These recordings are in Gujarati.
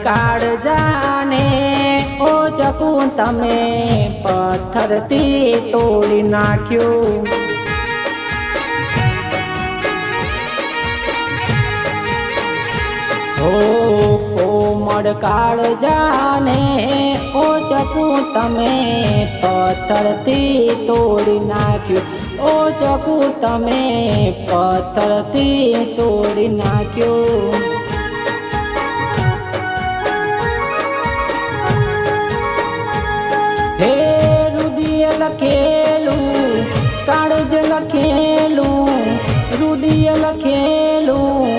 કાળ જાને ઓ ચકુ તમે પથ્થરથી તોડી નાખ્યું। ઓ કોમળ કાળ જાને ઓ ચકુ તમે પથ્થરથી તોડી નાખ્યું। ઓ ચકુ તમે પથ્થરથી તોડી નાખ્યું। હે રુદિય લખેલું કાળજ લખેલું, રુદિય લખેલું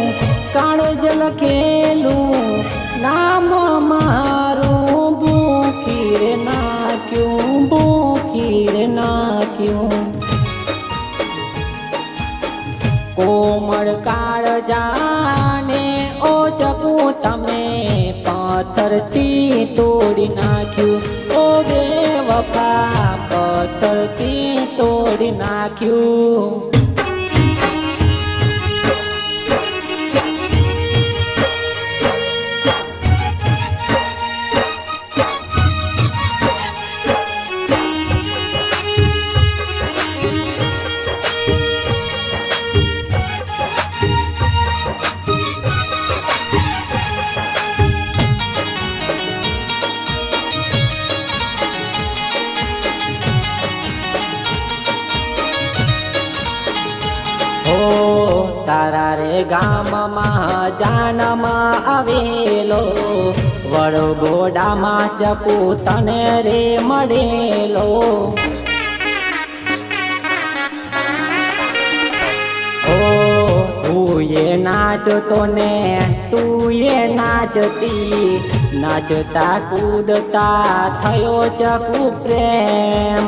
કાળજ લખેલું, નામ મારું ભૂખી રે નાખ્યું, ભૂખી રે નાખ્યું। કોમળ કાળ જાને ઓ ચકુ તમે પથ્થરથી તોડી નાખ્યું। ઓ બેવફા પથ્થરથી તોડી નાખ્યું। તારા રે ગામમાં જાનમાં આવેલો, વડગોડામાં ચકુ તને રે મળેલો। ઓ હું એ નાચતો ને તું એ નાચતી, નાચતા કૂદતા થયો ચકુ પ્રેમ।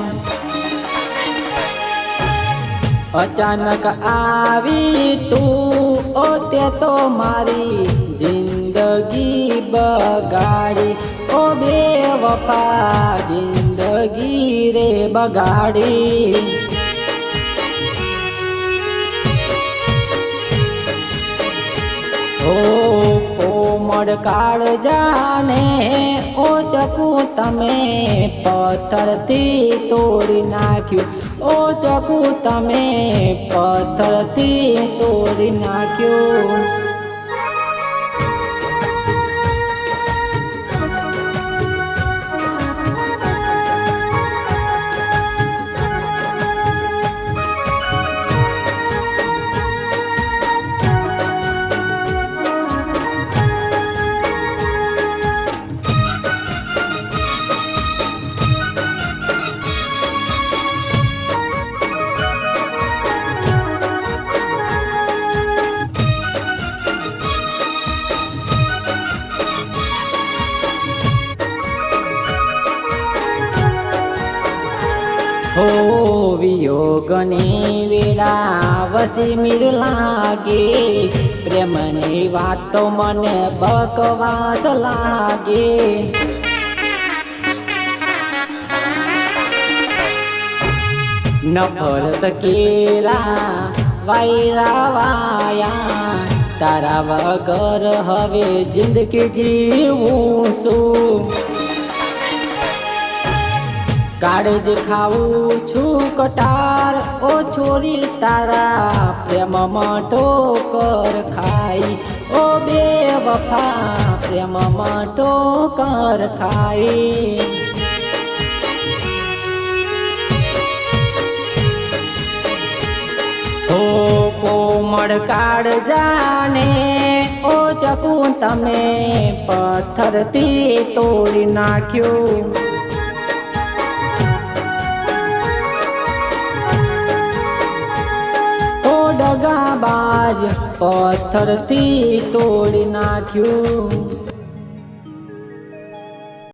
અચાનક આવી તું ઓ તે તો મારી જિંદગી બગાડી। ઓ બેવફા જિંદગી રે બગાડી। ઓ કોમળ કાળ જાને ઓ ચકુ તમે પથ્થરથી તોડી નાખ્યું। ઓ ચકુ તમે પથ્થરથી તોડી નાખ્યું। હો વિયોગની વેળા વસી મીર લાગે, પ્રેમની વાત તો મને બકવાસ લાગે। નફરત કેરા વાયરા વાયા, તારા વગર હવે જિંદગી જીવું શું। કાળજ ખાવું છું કટાર ઓ છોરી તારા પ્રેમમાં ઠોકર ખાઈ। ઓ બેવફા પ્રેમમાં ઠોકર ખાઈ। ઓ કોમળ કાળ જાને ઓ ચકુ તમે પથ્થરથી તોડી નાખ્યું। દગાબાજ પથ્થરથી તોડી નાખ્યું।